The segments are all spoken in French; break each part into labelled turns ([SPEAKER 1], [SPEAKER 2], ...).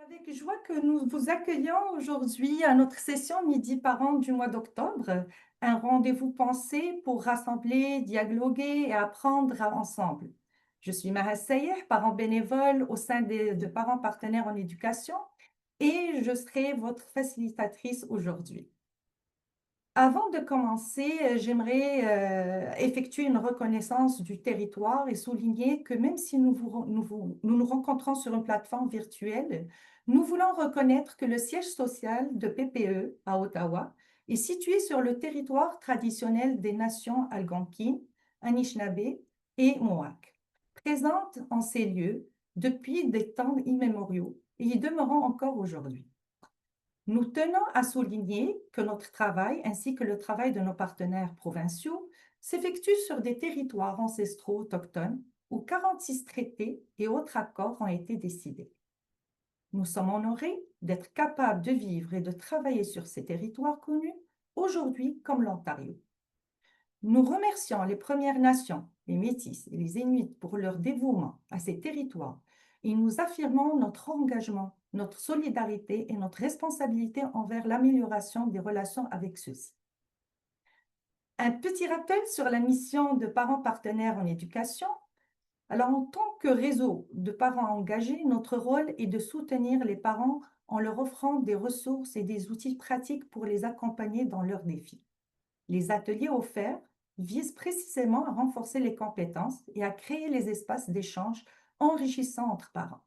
[SPEAKER 1] Avec joie que nous vous accueillons aujourd'hui à notre session Midi Parents du mois d'octobre, un rendez-vous pensé pour rassembler, dialoguer et apprendre ensemble. Je suis Maha Sayeh, parent bénévole au sein de Parents Partenaires en Éducation et je serai votre facilitatrice aujourd'hui. Avant de commencer, j'aimerais effectuer une reconnaissance du territoire et souligner que même si nous nous rencontrons sur une plateforme virtuelle, nous voulons reconnaître que le siège social de PPE à Ottawa est situé sur le territoire traditionnel des nations algonquines, Anishinaabe et Mohawk, présentes en ces lieux depuis des temps immémoriaux et y demeurant encore aujourd'hui. Nous tenons à souligner que notre travail, ainsi que le travail de nos partenaires provinciaux, s'effectue sur des territoires ancestraux autochtones où 46 traités et autres accords ont été décidés. Nous sommes honorés d'être capables de vivre et de travailler sur ces territoires connus, aujourd'hui comme l'Ontario. Nous remercions les Premières Nations, les Métis et les Inuits pour leur dévouement à ces territoires et nous affirmons notre engagement, notre solidarité et notre responsabilité envers l'amélioration des relations avec ceux-ci. Un petit rappel sur la mission de parents partenaires en éducation. Alors, en tant que réseau de parents engagés, notre rôle est de soutenir les parents en leur offrant des ressources et des outils pratiques pour les accompagner dans leurs défis. Les ateliers offerts visent précisément à renforcer les compétences et à créer les espaces d'échange enrichissants entre parents.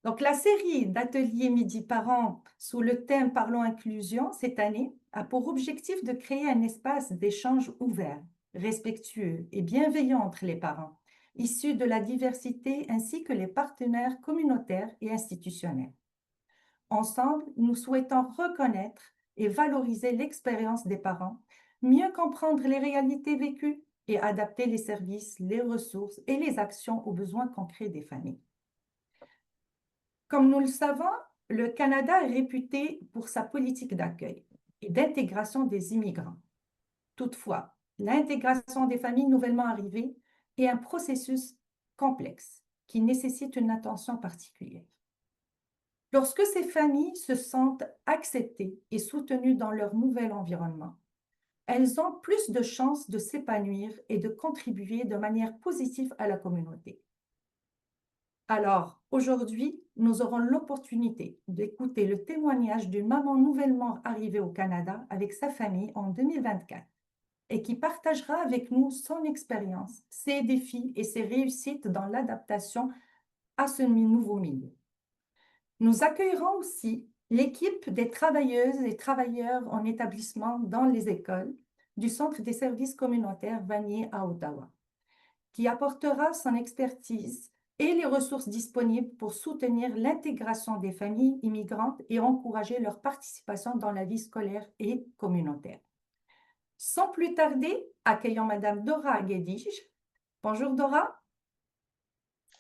[SPEAKER 1] Donc, la série d'ateliers Midi Parents sous le thème Parlons inclusion cette année a pour objectif de créer un espace d'échange ouvert, respectueux et bienveillant entre les parents, issus de la diversité ainsi que les partenaires communautaires et institutionnels. Ensemble, nous souhaitons reconnaître et valoriser l'expérience des parents, mieux comprendre les réalités vécues et adapter les services, les ressources et les actions aux besoins concrets des familles. Comme nous le savons, le Canada est réputé pour sa politique d'accueil et d'intégration des immigrants. Toutefois, l'intégration des familles nouvellement arrivées est un processus complexe qui nécessite une attention particulière. Lorsque ces familles se sentent acceptées et soutenues dans leur nouvel environnement, elles ont plus de chances de s'épanouir et de contribuer de manière positive à la communauté. Alors, aujourd'hui, nous aurons l'opportunité d'écouter le témoignage d'une maman nouvellement arrivée au Canada avec sa famille en 2024 et qui partagera avec nous son expérience, ses défis et ses réussites dans l'adaptation à ce nouveau milieu. Nous accueillerons aussi l'équipe des travailleuses et travailleurs en établissement dans les écoles du Centre des services communautaires Vanier à Ottawa, qui apportera son expertise et les ressources disponibles pour soutenir l'intégration des familles immigrantes et encourager leur participation dans la vie scolaire et communautaire. Sans plus tarder, accueillons Madame Dora Guédige. Bonjour Dora.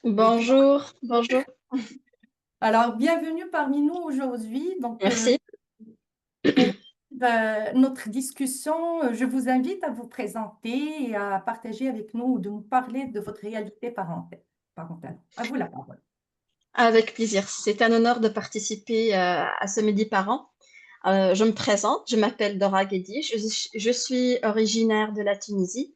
[SPEAKER 2] Bonjour, bonjour.
[SPEAKER 1] Alors, bienvenue parmi nous aujourd'hui. Donc,
[SPEAKER 2] Merci.
[SPEAKER 1] pour notre discussion, je vous invite à vous présenter et à partager avec nous ou de nous parler de votre réalité parentale. À vous la parole.
[SPEAKER 2] Avec plaisir. C'est un honneur de participer à ce Midi Parents. Je me présente, je m'appelle Dora Guedi, je suis originaire de la Tunisie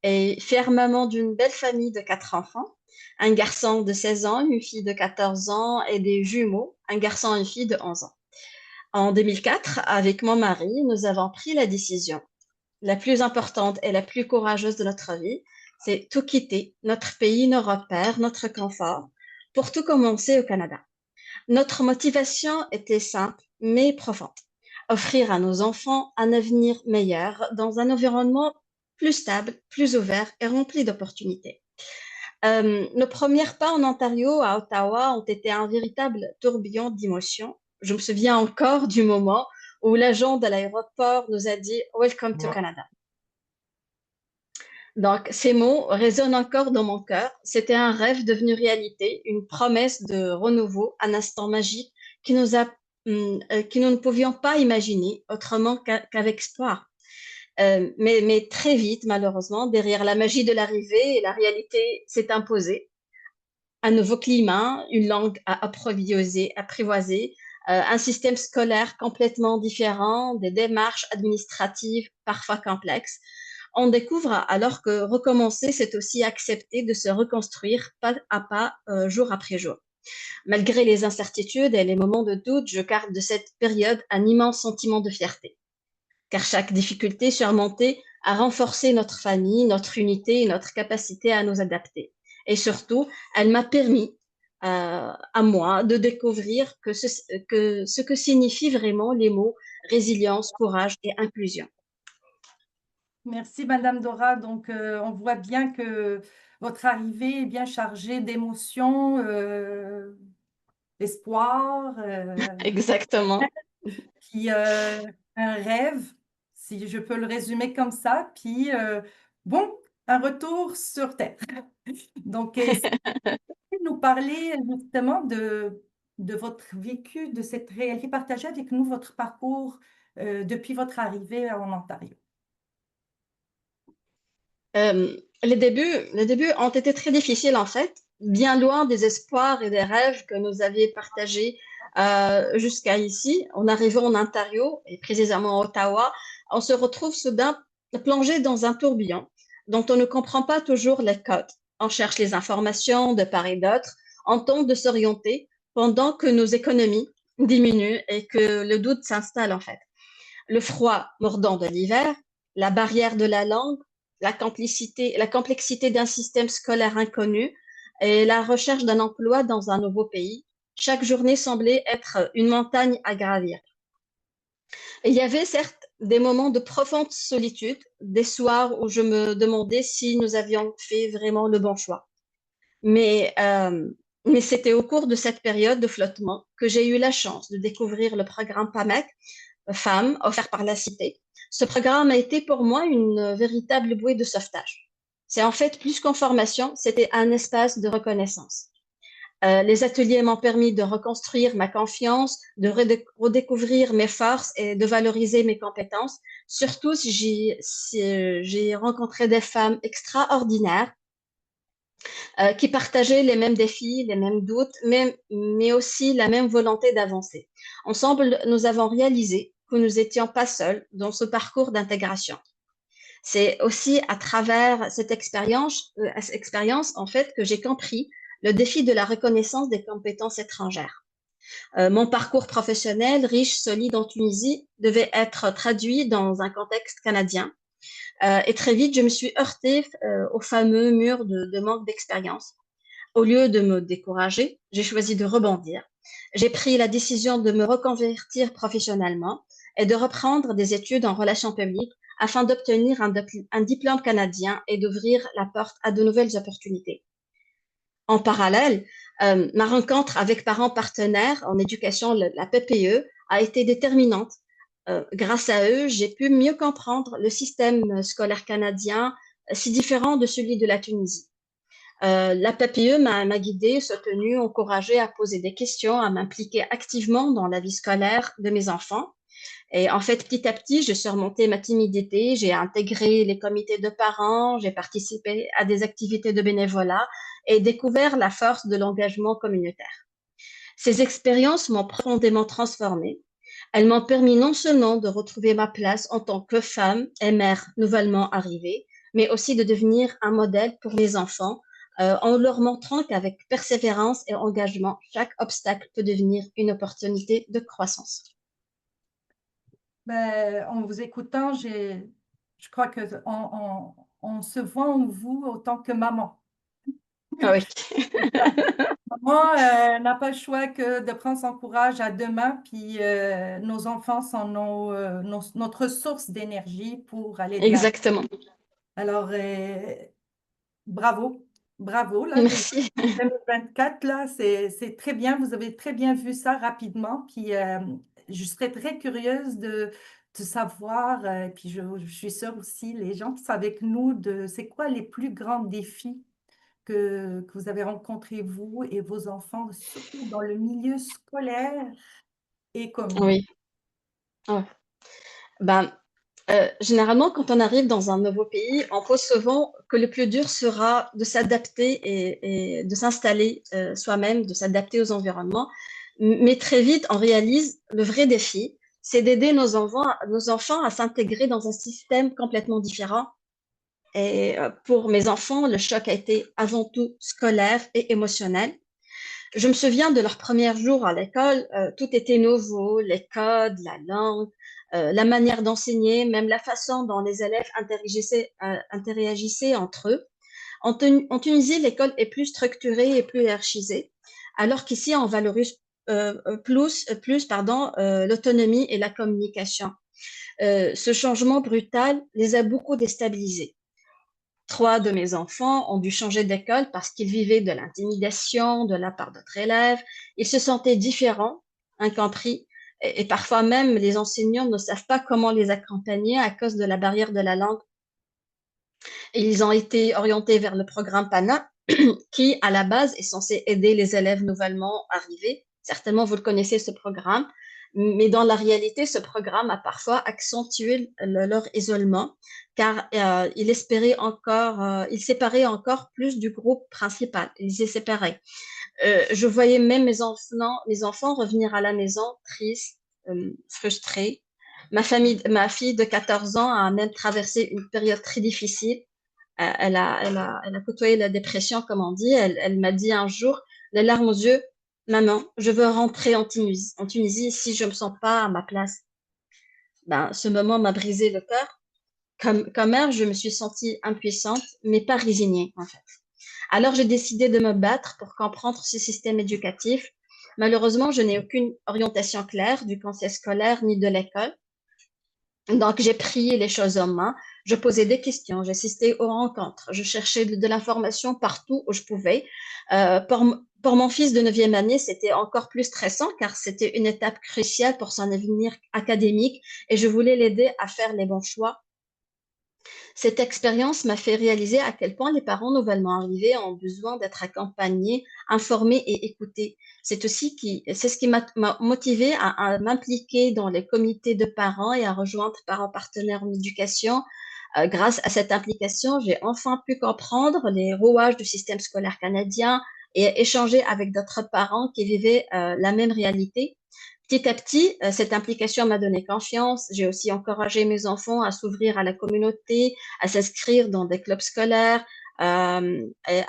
[SPEAKER 2] et fière maman d'une belle famille de 4 enfants, un garçon de 16 ans, une fille de 14 ans et des jumeaux, un garçon et une fille de 11 ans. En 2004, avec mon mari, nous avons pris la décision, la plus importante et la plus courageuse de notre vie, c'est tout quitter, notre pays, nos repères, notre confort, pour tout commencer au Canada. Notre motivation était simple mais profonde. Offrir à nos enfants un avenir meilleur dans un environnement plus stable, plus ouvert et rempli d'opportunités. Nos premiers pas en Ontario, à Ottawa, ont été un véritable tourbillon d'émotions. Je me souviens encore du moment où l'agent de l'aéroport nous a dit Welcome to Canada. Donc, ces mots résonnent encore dans mon cœur. C'était un rêve devenu réalité, une promesse de renouveau, un instant magique qui que nous ne pouvions pas imaginer autrement qu'avec espoir. Mais très vite, malheureusement, derrière la magie de l'arrivée, la réalité s'est imposée. un nouveau climat, une langue à apprivoiser, un système scolaire complètement différent, des démarches administratives parfois complexes. On découvre alors que recommencer, c'est aussi accepter de se reconstruire pas à pas, jour après jour. Malgré les incertitudes et les moments de doute, je garde de cette période un immense sentiment de fierté, car chaque difficulté surmontée a renforcé notre famille, notre unité et notre capacité à nous adapter. Et surtout, elle m'a permis à moi de découvrir ce que signifient vraiment les mots résilience, courage et inclusion.
[SPEAKER 1] Merci, Madame Dora. Donc, on voit bien que votre arrivée est bien chargée d'émotions, d'espoir,
[SPEAKER 2] Exactement.
[SPEAKER 1] puis un rêve, si je peux le résumer comme ça, puis bon, un retour sur Terre. Donc, est-ce que vous pouvez nous parler justement de votre vécu, de cette réalité, partager avec nous votre parcours depuis votre arrivée en Ontario?
[SPEAKER 2] Les débuts ont été très difficiles en fait, bien loin des espoirs et des rêves que nous avions partagés jusqu'à ici. En arrivant en Ontario et précisément à Ottawa, on se retrouve soudain plongé dans un tourbillon dont on ne comprend pas toujours les codes. On cherche les informations de part et d'autre, on tente de s'orienter pendant que nos économies diminuent et que le doute s'installe en fait. Le froid mordant de l'hiver, la barrière de la langue, la complexité d'un système scolaire inconnu et la recherche d'un emploi dans un nouveau pays. Chaque journée semblait être une montagne à gravir. Et il y avait certes des moments de profonde solitude, des soirs où je me demandais si nous avions fait vraiment le bon choix. Mais, euh, mais c'était au cours de cette période de flottement que j'ai eu la chance de découvrir le programme PAMEC, Femmes, offert par la Cité. Ce programme a été pour moi une véritable bouée de sauvetage. C'est en fait plus qu'une formation, c'était un espace de reconnaissance. Les ateliers m'ont permis de reconstruire ma confiance, de redécouvrir mes forces et de valoriser mes compétences. Surtout si j'ai rencontré des femmes extraordinaires qui partageaient les mêmes défis, les mêmes doutes, mais aussi la même volonté d'avancer. Ensemble, nous avons réalisé que nous n'étions pas seuls dans ce parcours d'intégration. C'est aussi à travers cette expérience en fait, que j'ai compris le défi de la reconnaissance des compétences étrangères. Mon parcours professionnel, riche, solide en Tunisie, devait être traduit dans un contexte canadien. Et très vite, je me suis heurtée au fameux mur de manque d'expérience. Au lieu de me décourager, j'ai choisi de rebondir. J'ai pris la décision de me reconvertir professionnellement et de reprendre des études en relations publiques afin d'obtenir un diplôme canadien et d'ouvrir la porte à de nouvelles opportunités. En parallèle, ma rencontre avec parents partenaires en éducation, la PPE, a été déterminante. Grâce à eux, j'ai pu mieux comprendre le système scolaire canadien, si différent de celui de la Tunisie. La PPE m'a guidée, soutenue, encouragée à poser des questions, à m'impliquer activement dans la vie scolaire de mes enfants. Et en fait, petit à petit, j'ai surmonté ma timidité, j'ai intégré les comités de parents, j'ai participé à des activités de bénévolat et découvert la force de l'engagement communautaire. Ces expériences m'ont profondément transformée. Elles m'ont permis non seulement de retrouver ma place en tant que femme et mère nouvellement arrivée, mais aussi de devenir un modèle pour mes enfants en leur montrant qu'avec persévérance et engagement, chaque obstacle peut devenir une opportunité de croissance.
[SPEAKER 1] Ben, en vous écoutant, je crois que on se voit en vous autant que maman.
[SPEAKER 2] Ah oui,
[SPEAKER 1] Maman n'a pas le choix que de prendre son courage à deux mains, puis nos enfants sont notre source d'énergie pour aller de l'avant.
[SPEAKER 2] exactement.
[SPEAKER 1] Alors, bravo, bravo, là,
[SPEAKER 2] Merci.
[SPEAKER 1] 2024, là, c'est très bien, vous avez très bien vu ça rapidement, puis je serais très curieuse de savoir, puis je suis sûre aussi, les gens qui sont avec nous, de c'est quoi les plus grands défis que vous avez rencontrés, vous et vos enfants, surtout dans le milieu scolaire et communautaire.
[SPEAKER 2] Oui. Ouais. Ben, Généralement, quand on arrive dans un nouveau pays, on pense souvent que le plus dur sera de s'adapter et de s'installer soi-même, de s'adapter aux environnements. Mais très vite, on réalise le vrai défi, c'est d'aider nos enfants à s'intégrer dans un système complètement différent. Et pour mes enfants, le choc a été avant tout scolaire et émotionnel. Je me souviens de leurs premiers jours à l'école, tout était nouveau, les codes, la langue, la manière d'enseigner, même la façon dont les élèves interagissaient entre eux. En Tunisie, l'école est plus structurée et plus hiérarchisée, alors qu'ici, on valorise l'autonomie et la communication. Ce changement brutal les a beaucoup déstabilisés. Trois de mes enfants ont dû changer d'école parce qu'ils vivaient de l'intimidation de la part d'autres élèves. Ils se sentaient différents, incompris, et parfois même les enseignants ne savent pas comment les accompagner à cause de la barrière de la langue. Et ils ont été orientés vers le programme PANA, qui, à la base, est censé aider les élèves nouvellement arrivés. Certainement, vous le connaissez, ce programme. Mais dans la réalité, ce programme a parfois accentué leur isolement, car il séparait encore plus du groupe principal. Ils les séparaient. Je voyais même mes enfants revenir à la maison tristes, frustrés. Ma fille de 14 ans a même traversé une période très difficile. Elle a côtoyé la dépression, comme on dit. Elle m'a dit un jour, les larmes aux yeux, maman, je veux rentrer en Tunisie si je me sens pas à ma place. Ben, ce moment m'a brisé le cœur. Comme mère, je me suis sentie impuissante, mais pas résignée, en fait. Alors, j'ai décidé de me battre pour comprendre ce système éducatif. Malheureusement, je n'ai aucune orientation claire du conseil scolaire ni de l'école. Donc, j'ai pris les choses en main. Je posais des questions, j'assistais aux rencontres, je cherchais de l'information partout où je pouvais. Pour mon fils de neuvième année, c'était encore plus stressant car c'était une étape cruciale pour son avenir académique et je voulais l'aider à faire les bons choix. Cette expérience m'a fait réaliser à quel point les parents nouvellement arrivés ont besoin d'être accompagnés, informés et écoutés. C'est ce qui m'a motivé à m'impliquer dans les comités de parents et à rejoindre parents partenaires en éducation. Grâce à cette implication, j'ai enfin pu comprendre les rouages du système scolaire canadien et échanger avec d'autres parents qui vivaient la même réalité. Petit à petit, cette implication m'a donné confiance. J'ai aussi encouragé mes enfants à s'ouvrir à la communauté, à s'inscrire dans des clubs scolaires, à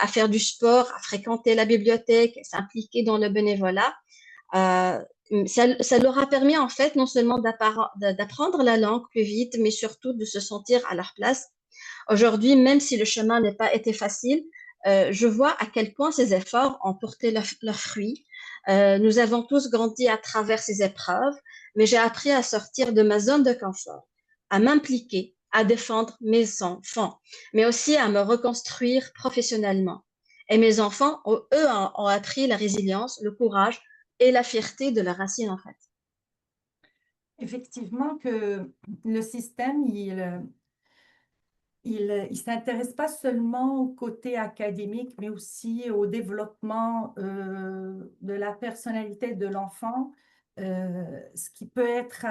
[SPEAKER 2] faire du sport, à fréquenter la bibliothèque, à s'impliquer dans le bénévolat. Euh, ça leur a permis en fait non seulement d'apprendre la langue plus vite, mais surtout de se sentir à leur place. Aujourd'hui, même si le chemin n'a pas été facile, je vois à quel point ces efforts ont porté leurs fruits. Nous avons tous grandi à travers ces épreuves, mais j'ai appris à sortir de ma zone de confort, à m'impliquer, à défendre mes enfants, mais aussi à me reconstruire professionnellement. Et mes enfants, eux, ont appris la résilience, le courage et la fierté de leurs racines, en fait.
[SPEAKER 1] Effectivement que le système, il s'intéresse pas seulement au côté académique, mais aussi au développement de la personnalité de l'enfant, ce qui peut être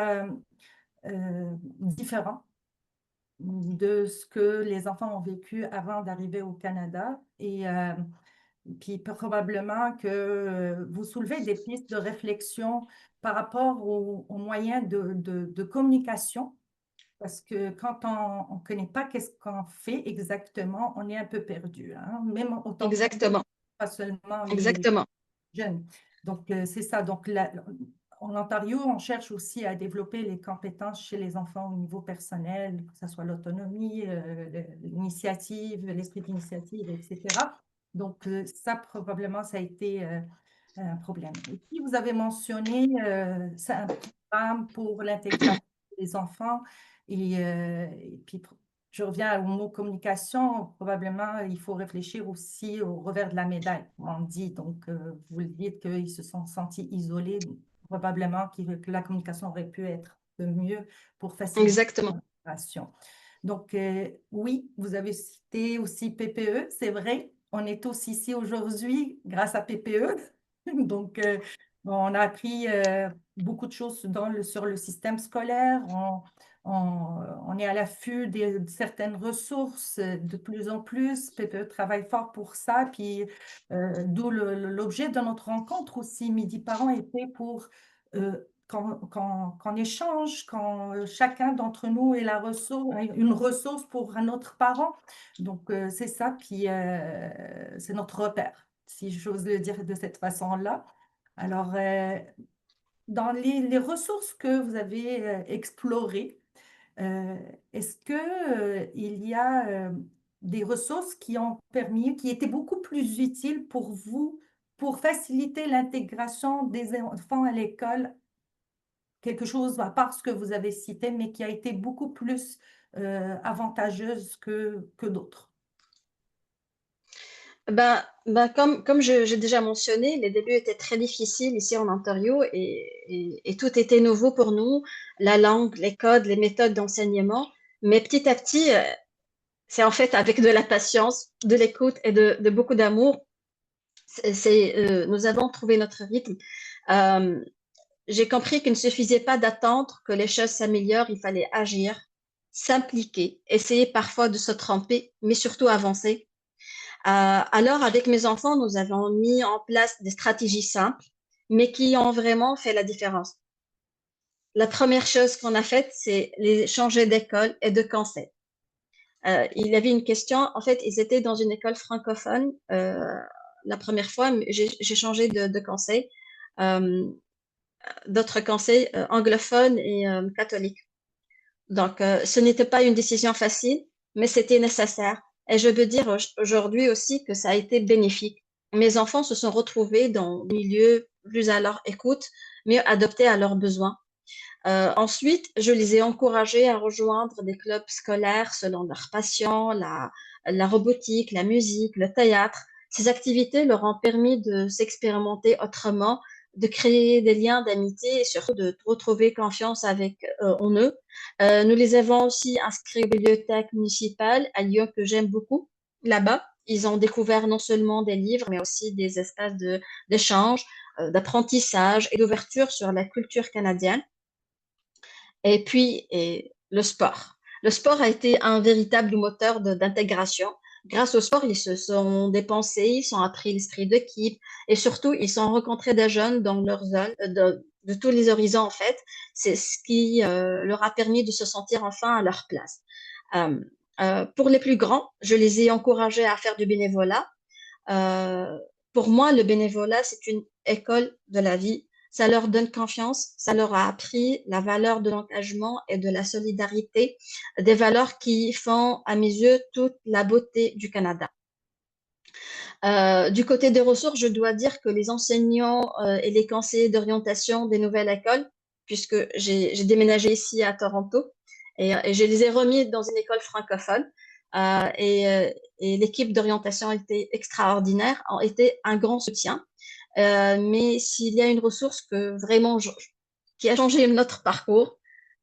[SPEAKER 1] différent de ce que les enfants ont vécu avant d'arriver au Canada. Et puis probablement que vous soulevez des pistes de réflexion par rapport aux moyens de communication parce que quand on ne connaît pas qu'est-ce qu'on fait exactement, on est un peu perdu, hein. Même autant que
[SPEAKER 2] Exactement,
[SPEAKER 1] pas seulement les
[SPEAKER 2] exactement,
[SPEAKER 1] jeunes. Donc, c'est ça. Donc, en Ontario, on cherche aussi à développer les compétences chez les enfants au niveau personnel, que ce soit l'autonomie, l'initiative, l'esprit d'initiative, etc. Donc, ça, probablement, ça a été un problème. Et puis, vous avez mentionné c'est un programme pour l'intégration des enfants. Et puis, je reviens au mot communication. Probablement, il faut réfléchir aussi au revers de la médaille, comme on dit. Donc, vous le dites qu'ils se sont sentis isolés. Probablement que la communication aurait pu être de mieux pour faciliter
[SPEAKER 2] exactement,
[SPEAKER 1] l'intégration. Donc, oui, vous avez cité aussi PPE, c'est vrai. On est tous ici aujourd'hui grâce à PPE. Donc, on a appris beaucoup de choses sur le système scolaire. on est à l'affût de certaines ressources de plus en plus. Pepe travaille fort pour ça. Puis, d'où l'objet de notre rencontre aussi, Midi Parents, était pour qu'on échange, quand chacun d'entre nous est la ressource, une ressource pour un autre parent. Donc, c'est ça. Puis, c'est notre repère, si j'ose le dire de cette façon-là. Alors, dans les ressources que vous avez explorées, euh, est-ce que, il y a des ressources qui ont permis, qui étaient beaucoup plus utiles pour vous pour faciliter l'intégration des enfants à l'école, quelque chose à part ce que vous avez cité, mais qui a été beaucoup plus avantageuse que d'autres?
[SPEAKER 2] Comme j'ai déjà mentionné, les débuts étaient très difficiles ici en Ontario et tout était nouveau pour nous, la langue, les codes, les méthodes d'enseignement. Mais petit à petit, c'est en fait avec de la patience, de l'écoute et de beaucoup d'amour, nous avons trouvé notre rythme. Euh, j'ai compris qu'il ne suffisait pas d'attendre que les choses s'améliorent, il fallait agir, s'impliquer, essayer parfois de se tromper, mais surtout avancer. Alors, avec mes enfants, nous avons mis en place des stratégies simples, mais qui ont vraiment fait la différence. La première chose qu'on a faite, c'est les changer d'école et de conseil. Il y avait une question, en fait, ils étaient dans une école francophone la première fois, mais j'ai changé de conseil, euh, d'autres conseils anglophones et catholiques. Donc, ce n'était pas une décision facile, mais c'était nécessaire. Et je veux dire aujourd'hui aussi que ça a été bénéfique. Mes enfants se sont retrouvés dans des milieux plus à leur écoute, mieux adaptés à leurs besoins. Ensuite, je les ai encouragés à rejoindre des clubs scolaires selon leurs passions, la robotique, la musique, le théâtre. Ces activités leur ont permis de s'expérimenter autrement, de créer des liens d'amitié et surtout de retrouver confiance en eux. Nous les avons aussi inscrits aux bibliothèques municipales à Lyon que j'aime beaucoup. Là-bas, ils ont découvert non seulement des livres, mais aussi des espaces d'échange, d'apprentissage et d'ouverture sur la culture canadienne. Et puis, le sport. Le sport a été un véritable moteur d'intégration. Grâce au sport, ils se sont dépensés, ils ont appris l'esprit d'équipe et surtout, ils ont rencontré des jeunes dans leur zone, de tous les horizons en fait. C'est ce qui leur a permis de se sentir enfin à leur place. Euh, pour les plus grands, je les ai encouragés à faire du bénévolat. Euh, pour moi, le bénévolat, c'est une école de la vie. Ça leur donne confiance, ça leur a appris la valeur de l'engagement et de la solidarité, des valeurs qui font, à mes yeux, toute la beauté du Canada. Du côté des ressources, je dois dire que les enseignants et les conseillers d'orientation des nouvelles écoles, puisque j'ai déménagé ici à Toronto et je les ai remis dans une école francophone, euh, et, euh, et l'équipe d'orientation était extraordinaire, ont été un grand soutien. Mais s'il y a une ressource qui a changé notre parcours,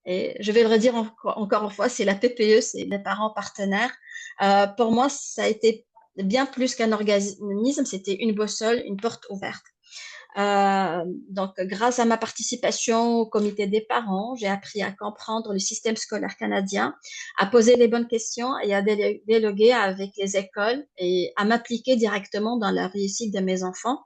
[SPEAKER 2] et je vais le redire encore une fois, c'est la PPE, c'est les parents partenaires. Pour moi, ça a été bien plus qu'un organisme, c'était une boussole, une porte ouverte. Donc, grâce à ma participation au comité des parents, j'ai appris à comprendre le système scolaire canadien, à poser les bonnes questions et à dialoguer avec les écoles et à m'appliquer directement dans la réussite de mes enfants.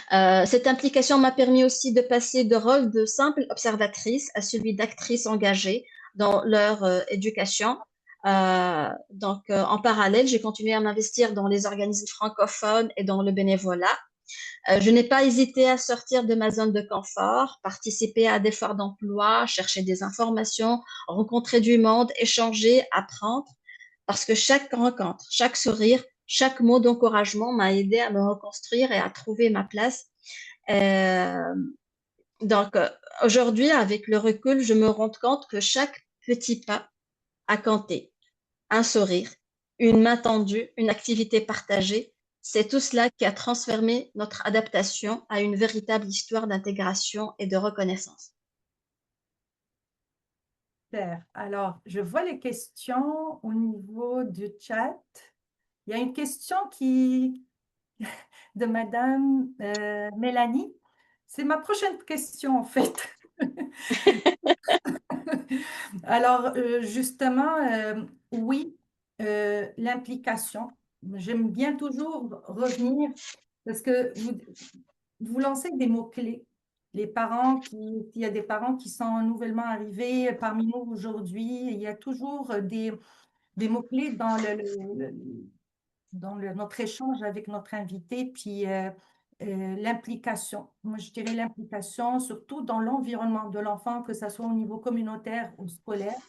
[SPEAKER 2] Cette implication m'a permis aussi de passer de rôle de simple observatrice à celui d'actrice engagée dans leur éducation. En parallèle, j'ai continué à m'investir dans les organismes francophones et dans le bénévolat. Je n'ai pas hésité à sortir de ma zone de confort, participer à des foires d'emploi, chercher des informations, rencontrer du monde, échanger, apprendre, parce que chaque rencontre, chaque sourire, chaque mot d'encouragement m'a aidé à me reconstruire et à trouver ma place. Euh, donc, aujourd'hui, avec le recul, je me rends compte que chaque petit pas a compté. Un sourire, une main tendue, une activité partagée, c'est tout cela qui a transformé notre adaptation à une véritable histoire d'intégration et de reconnaissance.
[SPEAKER 1] Super. Alors, je vois les questions au niveau du chat. Il y a une question de Madame Mélanie. C'est ma prochaine question, en fait. Alors, justement, oui, l'implication. J'aime bien toujours revenir parce que vous lancez des mots-clés. Les parents il y a des parents qui sont nouvellement arrivés parmi nous aujourd'hui. Il y a toujours des mots-clés dans notre échange avec notre invité, puis l'implication. Moi, je dirais l'implication, surtout dans l'environnement de l'enfant, que ce soit au niveau communautaire ou scolaire.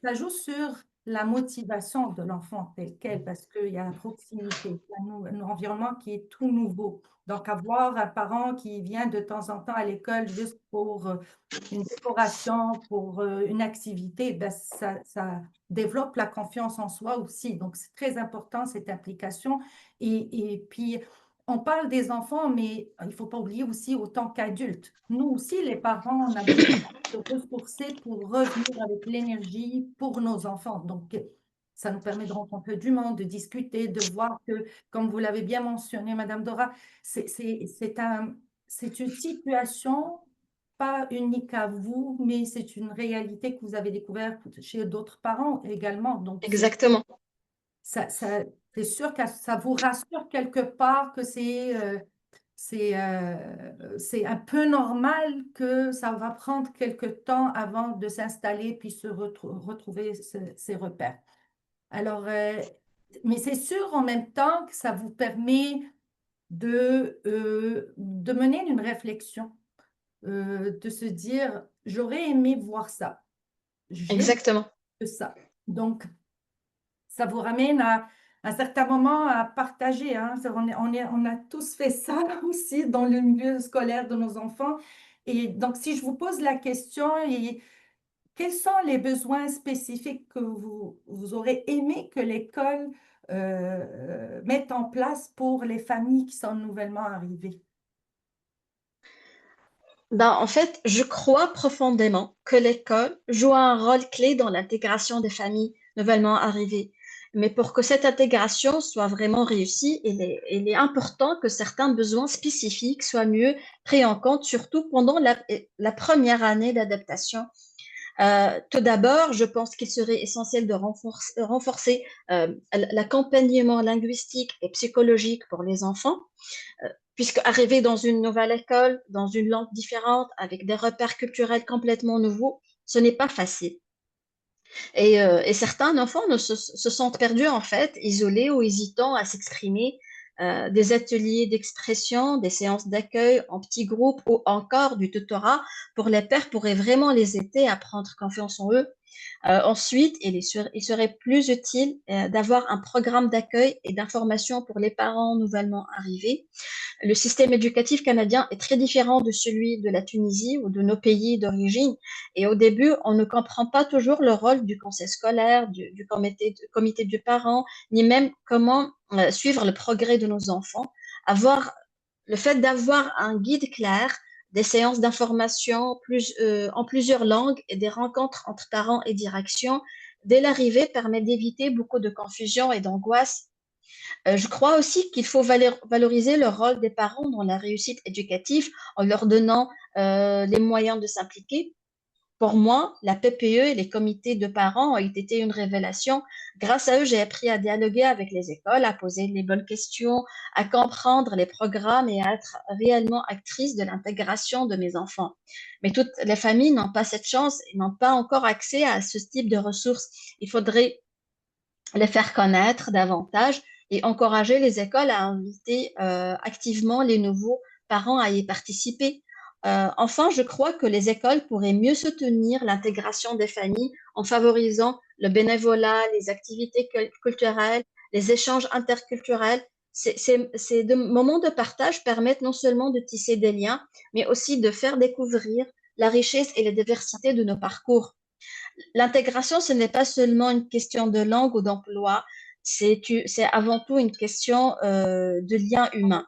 [SPEAKER 1] Ça joue sur la motivation de l'enfant tel quel, parce qu'il y a la proximité, il y a un environnement qui est tout nouveau. Donc, avoir un parent qui vient de temps en temps à l'école juste pour une décoration, pour une activité, ben, ça développe la confiance en soi aussi. Donc, c'est très important, cette implication. Et puis, on parle des enfants, mais il ne faut pas oublier aussi autant qu'adultes. Nous aussi, les parents, on a besoin de ressourcer pour revenir avec l'énergie pour nos enfants. Donc, ça nous permet de rencontrer du monde, de discuter, de voir que, comme vous l'avez bien mentionné, Madame Dora, c'est une situation pas unique à vous, mais c'est une réalité que vous avez découverte chez d'autres parents également. Donc,
[SPEAKER 2] Exactement.
[SPEAKER 1] ça, ça- c'est sûr que ça vous rassure quelque part que c'est un peu normal que ça va prendre quelque temps avant de s'installer puis retrouver ses repères. Alors, mais c'est sûr en même temps que ça vous permet de mener une réflexion, de se dire, j'aurais aimé voir ça, j'ai
[SPEAKER 2] Exactement.
[SPEAKER 1] vu ça. Donc, ça vous ramène à un certain moment à partager, hein. On a tous fait ça aussi dans le milieu scolaire de nos enfants. Et donc, si je vous pose la question, quels sont les besoins spécifiques que vous aurez aimé que l'école mette en place pour les familles qui sont nouvellement arrivées?
[SPEAKER 2] Ben, en fait, je crois profondément que l'école joue un rôle clé dans l'intégration des familles nouvellement arrivées. Mais pour que cette intégration soit vraiment réussie, il est important que certains besoins spécifiques soient mieux pris en compte, surtout pendant la première année d'adaptation. Tout d'abord, je pense qu'il serait essentiel de renforcer l'accompagnement linguistique et psychologique pour les enfants puisque arriver dans une nouvelle école, dans une langue différente, avec des repères culturels complètement nouveaux, ce n'est pas facile. Et certains enfants se sentent perdus, en fait, isolés ou hésitants à s'exprimer. Des ateliers d'expression, des séances d'accueil en petits groupes ou encore du tutorat pour les pairs pourraient vraiment les aider à prendre confiance en eux. Ensuite, il serait plus utile d'avoir un programme d'accueil et d'information pour les parents nouvellement arrivés. Le système éducatif canadien est très différent de celui de la Tunisie ou de nos pays d'origine. Et au début, on ne comprend pas toujours le rôle du conseil scolaire, du comité du parent, ni même comment suivre le progrès de nos enfants. Avoir, le fait d'avoir un guide clair, des séances d'information en plusieurs langues et des rencontres entre parents et direction dès l'arrivée permet d'éviter beaucoup de confusion et d'angoisse. Je crois aussi qu'il faut valoriser le rôle des parents dans la réussite éducative en leur donnant les moyens de s'impliquer. Pour moi, la PPE et les comités de parents ont été une révélation. Grâce à eux, j'ai appris à dialoguer avec les écoles, à poser les bonnes questions, à comprendre les programmes et à être réellement actrice de l'intégration de mes enfants. Mais toutes les familles n'ont pas cette chance et n'ont pas encore accès à ce type de ressources. Il faudrait les faire connaître davantage et encourager les écoles à inviter activement les nouveaux parents à y participer. Enfin, je crois que les écoles pourraient mieux soutenir l'intégration des familles en favorisant le bénévolat, les activités culturelles, les échanges interculturels. Ces moments de partage permettent non seulement de tisser des liens, mais aussi de faire découvrir la richesse et la diversité de nos parcours. L'intégration, ce n'est pas seulement une question de langue ou d'emploi, c'est avant tout une question de lien humain.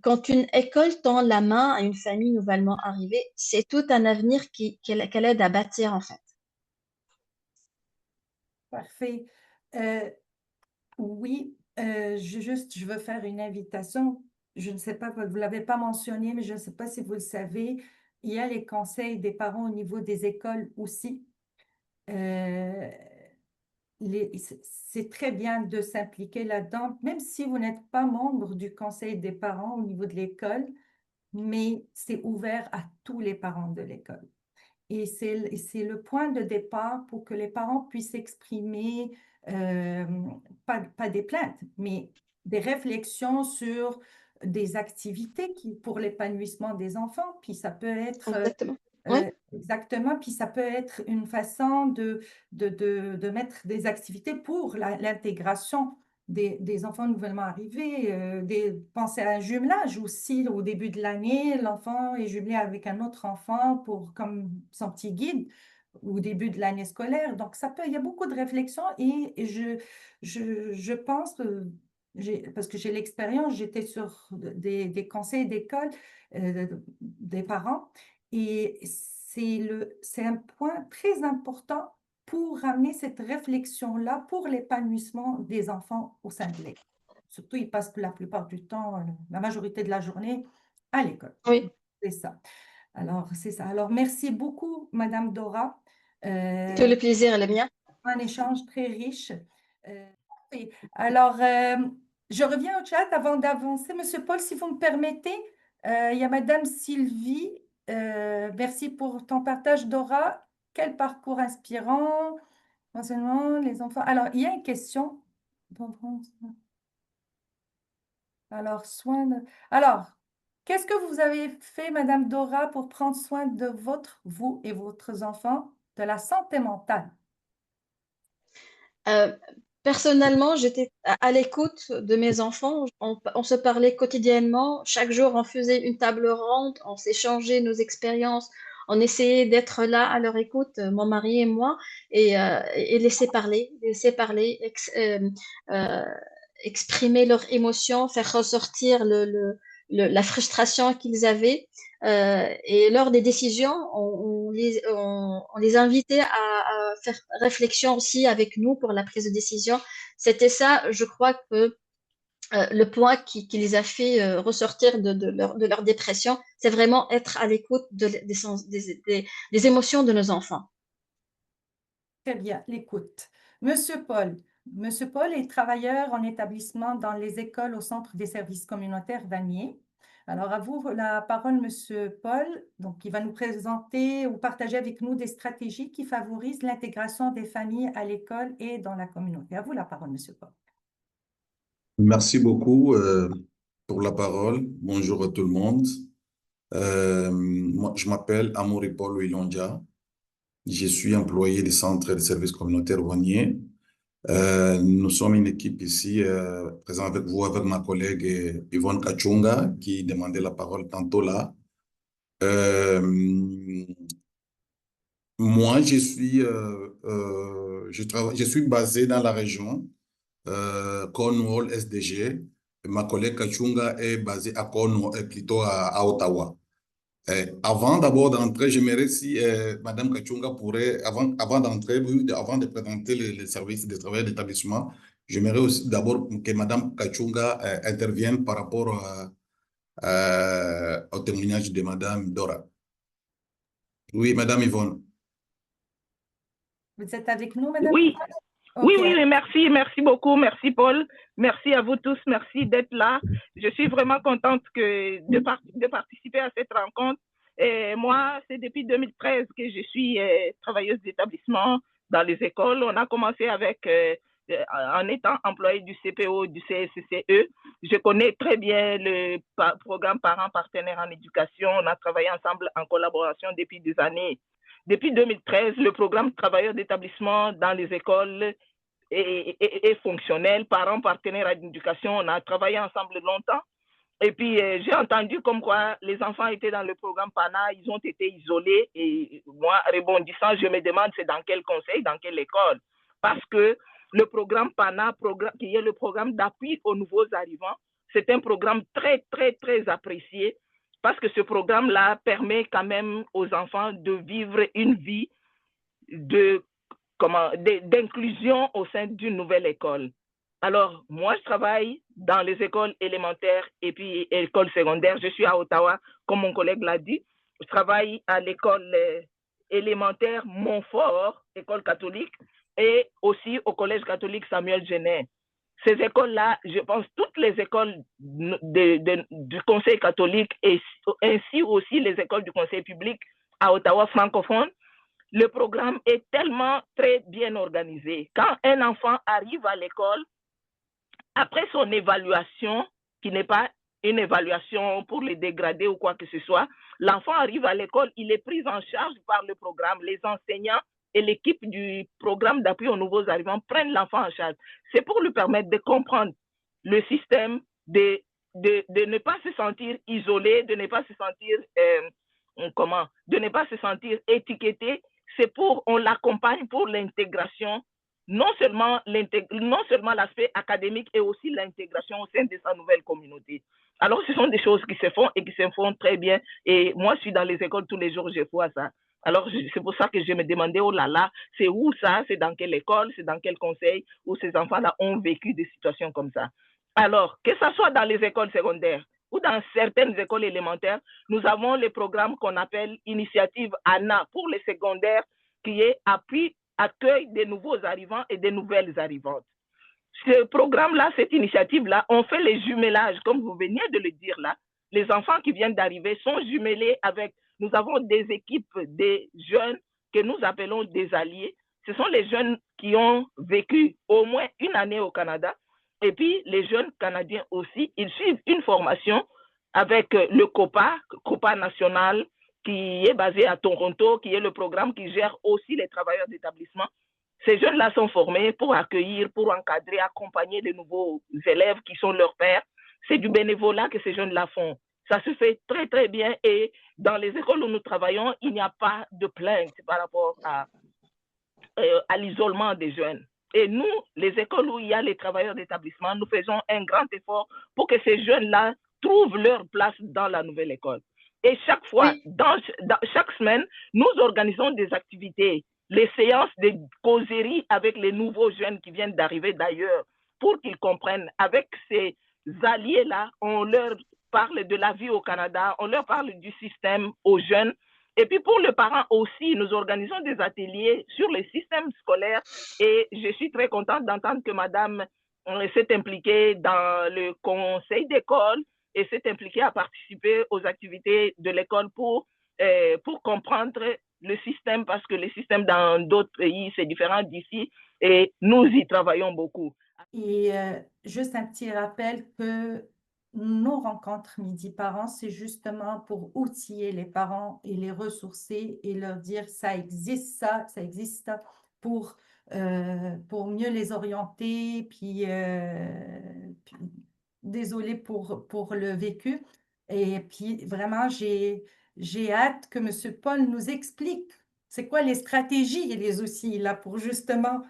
[SPEAKER 2] Quand une école tend la main à une famille nouvellement arrivée, c'est tout un avenir qu'elle aide à bâtir en fait.
[SPEAKER 1] Parfait. Oui, je veux faire une invitation. Je ne sais pas, vous ne l'avez pas mentionné, mais je ne sais pas si vous le savez. Il y a les conseils des parents au niveau des écoles aussi. euh, c'est très bien de s'impliquer là-dedans, même si vous n'êtes pas membre du conseil des parents au niveau de l'école, mais c'est ouvert à tous les parents de l'école. Et c'est le point de départ pour que les parents puissent exprimer, euh, pas des plaintes, mais des réflexions sur des activités pour l'épanouissement des enfants. Puis ça peut être
[SPEAKER 2] Exactement. Oui,
[SPEAKER 1] exactement, puis ça peut être une façon de mettre des activités pour l'intégration des enfants nouvellement arrivés, penser à un jumelage aussi au début de l'année, l'enfant est jumelé avec un autre enfant pour comme son petit guide au début de l'année scolaire. Donc il y a beaucoup de réflexions et je pense, parce que j'ai l'expérience, j'étais sur des conseils d'école des parents et c'est un point très important pour ramener cette réflexion-là pour l'épanouissement des enfants au sein de l'école. Surtout, ils passent la plupart du temps, la majorité de la journée, à l'école.
[SPEAKER 2] oui.
[SPEAKER 1] C'est ça. Alors, c'est ça. Alors, merci beaucoup, Madame Dora.
[SPEAKER 2] Tout
[SPEAKER 1] Euh,
[SPEAKER 2] le plaisir est le mien.
[SPEAKER 1] un échange très riche. Oui. Alors, je reviens au chat avant d'avancer. Monsieur Paul, si vous me permettez, il y a Madame Sylvie. Merci pour ton partage, Dora. Quel parcours inspirant. Enseignement, les enfants. Alors, il y a une question. Alors, Alors, qu'est-ce que vous avez fait, Madame Dora, pour prendre soin de vous et votre enfant, de la santé mentale?
[SPEAKER 2] Euh, Personnellement, j'étais à l'écoute de mes enfants. On se parlait quotidiennement. Chaque jour, on faisait une table ronde. On s'échangeait nos expériences. On essayait d'être là à leur écoute, mon mari et moi, et laisser parler, euh, exprimer leurs émotions, faire ressortir la frustration qu'ils avaient. Et lors des décisions, on les invitait à faire réflexion aussi avec nous pour la prise de décision. C'était ça, je crois que le point qui les a fait ressortir de leur dépression, c'est vraiment être à l'écoute des émotions de nos enfants.
[SPEAKER 1] Très bien, l'écoute. Monsieur Paul. Monsieur Paul est travailleur en établissement dans les écoles au Centre des services communautaires Vanier. Alors, à vous la parole, Monsieur Paul, donc, qui va nous présenter ou partager avec nous des stratégies qui favorisent l'intégration des familles à l'école et dans la communauté. À vous la parole, Monsieur Paul.
[SPEAKER 3] Merci beaucoup pour la parole. Bonjour à tout le monde. Moi, je m'appelle Amaury Paul Wilondia. Je suis employé du Centre de services communautaires Vanier. Nous sommes une équipe ici, présent avec vous, avec ma collègue Yvonne Kachunga, qui demandait la parole tantôt là. Euh, Moi, je suis basé dans la région Cornwall, SDG. Ma collègue Kachunga est basée à Cornwall, plutôt à Ottawa. Avant d'abord d'entrer, j'aimerais si Madame Kachunga pourrait, avant d'entrer, oui, avant de présenter les services de travail d'établissement, j'aimerais aussi d'abord que Madame Kachunga intervienne par rapport au témoignage de Madame Dora. Oui, Madame Yvonne.
[SPEAKER 1] Vous êtes avec nous, Madame
[SPEAKER 4] Oui,
[SPEAKER 1] Yvonne?
[SPEAKER 4] oui,
[SPEAKER 1] OK.
[SPEAKER 4] oui, merci beaucoup, merci Paul, merci à vous tous, merci d'être là. Je suis vraiment contente de participer à cette rencontre. Et moi, c'est depuis 2013 que je suis travailleuse d'établissement dans les écoles. On a commencé en étant employé du CPO, du CSCE. Je connais très bien le programme Parents Partenaires en Éducation. On a travaillé ensemble en collaboration depuis des années. Depuis 2013, le programme travailleurs d'établissement dans les écoles est fonctionnel. Parents partenaires en éducation, on a travaillé ensemble longtemps. Et puis, j'ai entendu comme quoi les enfants étaient dans le programme PANA, ils ont été isolés. Et moi, rebondissant, je me demande c'est dans quel conseil, dans quelle école. Parce que le programme PANA, qui est le programme d'appui aux nouveaux arrivants, c'est un programme très, très, très apprécié parce que ce programme-là permet quand même aux enfants de vivre une vie d'inclusion au sein d'une nouvelle école. Alors, moi, je travaille dans les écoles élémentaires et puis écoles secondaires. Je suis à Ottawa, comme mon collègue l'a dit. Je travaille à l'école élémentaire Montfort, école catholique, et aussi au collège catholique Samuel Genet. Ces écoles-là, je pense, toutes les écoles du Conseil catholique et ainsi aussi les écoles du Conseil public à Ottawa francophone, le programme est tellement très bien organisé. Quand un enfant arrive à l'école, après son évaluation, qui n'est pas une évaluation pour les dégrader ou quoi que ce soit, l'enfant arrive à l'école, il est pris en charge par le programme. Les enseignants et l'équipe du programme d'appui aux nouveaux arrivants prennent l'enfant en charge. C'est pour lui permettre de comprendre le système, de ne pas se sentir isolé, de ne pas se sentir de ne pas se sentir étiqueté. C'est pour, on l'accompagne pour l'intégration, non seulement l'aspect académique et aussi l'intégration au sein de sa nouvelle communauté. Alors, ce sont des choses qui se font et qui se font très bien. Et moi, je suis dans les écoles tous les jours, je vois ça. Alors, c'est pour ça que je me demandais, oh là là, c'est où ça? C'est dans quelle école? C'est dans quel conseil où ces enfants-là ont vécu des situations comme ça? Alors, que ce soit dans les écoles secondaires ou dans certaines écoles élémentaires, nous avons les programmes qu'on appelle Initiative ANA pour les secondaires, qui est accueil des nouveaux arrivants et des nouvelles arrivantes. Ce programme-là, cette initiative-là, on fait les jumelages, comme vous veniez de le dire là. Les enfants qui viennent d'arriver sont jumelés avec, nous avons des équipes des jeunes que nous appelons des alliés. Ce sont les jeunes qui ont vécu au moins une année au Canada. Et puis, les jeunes Canadiens aussi, ils suivent une formation avec le COPA national, qui est basé à Toronto, qui est le programme qui gère aussi les travailleurs d'établissement. Ces jeunes-là sont formés pour accueillir, pour encadrer, accompagner les nouveaux élèves qui sont leurs pères. C'est du bénévolat que ces jeunes-là font. Ça se fait très, très bien. Et dans les écoles où nous travaillons, il n'y a pas de plainte par rapport à l'isolement des jeunes. Et nous, les écoles où il y a les travailleurs d'établissement, nous faisons un grand effort pour que ces jeunes-là trouvent leur place dans la nouvelle école. Et chaque fois, chaque semaine, nous organisons des activités, les séances de causerie avec les nouveaux jeunes qui viennent d'arriver d'ailleurs, pour qu'ils comprennent. Avec ces alliés-là, on leur parle de la vie au Canada, on leur parle du système aux jeunes. Et puis pour les parents aussi, nous organisons des ateliers sur les systèmes scolaires et je suis très contente d'entendre que madame s'est impliquée dans le conseil d'école et s'est impliquée à participer aux activités de l'école pour comprendre le système, parce que le système dans d'autres pays, c'est différent d'ici et nous y travaillons beaucoup.
[SPEAKER 1] Et juste un petit rappel que nos rencontres Midi Parents, c'est justement pour outiller les parents et les ressourcer et leur dire ça existe, ça existe pour mieux les orienter. Puis désolée pour le vécu. Et puis vraiment, j'ai hâte que M. Paul nous explique c'est quoi les stratégies et les outils là pour justement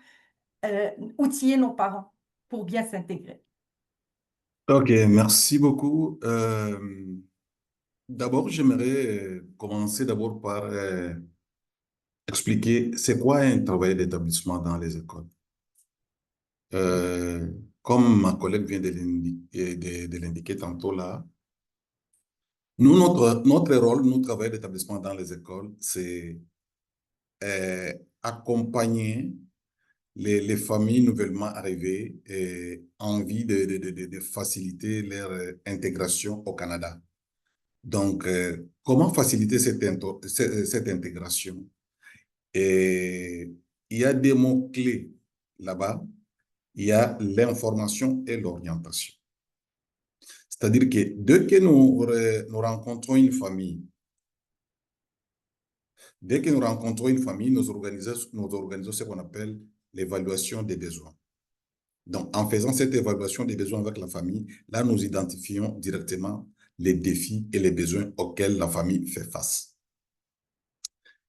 [SPEAKER 1] outiller nos parents pour bien s'intégrer.
[SPEAKER 3] Ok, merci beaucoup. D'abord, j'aimerais commencer d'abord par expliquer c'est quoi un travail d'établissement dans les écoles. Euh, Comme ma collègue vient de l'indiquer tantôt là, nous, notre rôle, nous, travailleurs d'établissement dans les écoles, c'est accompagner les familles nouvellement arrivées et envie de faciliter leur intégration au Canada. Donc, comment faciliter cette intégration? Et il y a des mots-clés là-bas. Il y a l'information et l'orientation. C'est-à-dire que dès que nous rencontrons une famille, nous organisons ce qu'on appelle l'évaluation des besoins. Donc, en faisant cette évaluation des besoins avec la famille, là, nous identifions directement les défis et les besoins auxquels la famille fait face.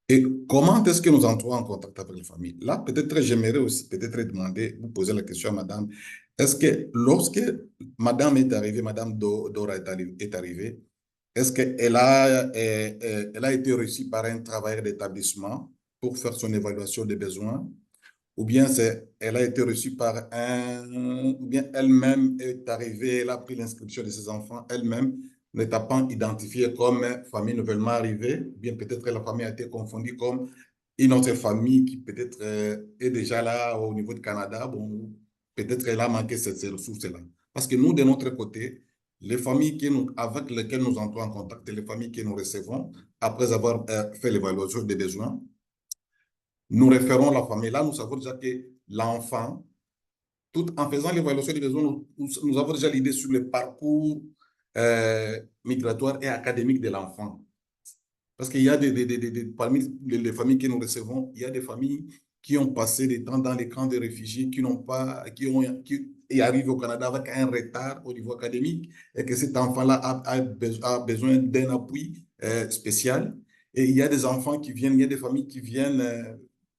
[SPEAKER 3] Et comment est-ce que nous entrons en contact avec la famille? Là, peut-être j'aimerais aussi demander, vous poser la question à madame, est-ce que lorsque madame est arrivée, madame Dora est arrivée, est-ce qu'elle elle a été reçue par un travailleur d'établissement pour faire son évaluation des besoins? Ou bien elle a été reçue ou bien elle-même est arrivée, elle a pris l'inscription de ses enfants elle-même n'étant identifiée comme famille nouvellement arrivée, bien peut-être la famille a été confondue comme une autre famille qui peut-être est déjà là au niveau du Canada. Bon, peut-être elle a manqué ces ressources-là. Parce que nous, de notre côté, les familles avec lesquelles nous entrons en contact et les familles que nous recevons, après avoir fait l'évaluation des besoins, nous référons la famille. Là, nous savons déjà que l'enfant, tout en faisant l'évaluation des besoins, nous avons déjà l'idée sur le parcours migratoire et académique de l'enfant. Parce qu'il y a parmi les familles que nous recevons, il y a des familles qui ont passé des temps dans les camps de réfugiés, qui arrivent au Canada avec un retard au niveau académique et que cet enfant-là a besoin d'un appui spécial. Et il y a des enfants qui viennent, il y a des familles qui viennent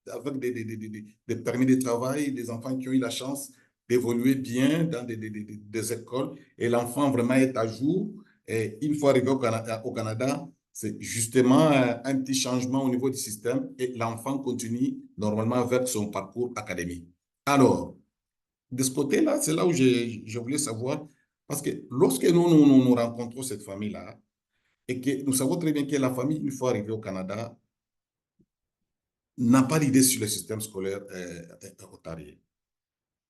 [SPEAKER 3] avec des permis de travail, des enfants qui ont eu la chance d'évoluer bien dans des écoles et l'enfant vraiment est à jour. Et une fois arrivé au Canada, c'est justement un petit changement au niveau du système et l'enfant continue normalement vers son parcours académique. Alors, de ce côté-là, c'est là où je voulais savoir, parce que lorsque nous rencontrons cette famille-là, et que nous savons très bien que la famille, une fois arrivée au Canada, n'a pas d'idée sur le système scolaire ontarien.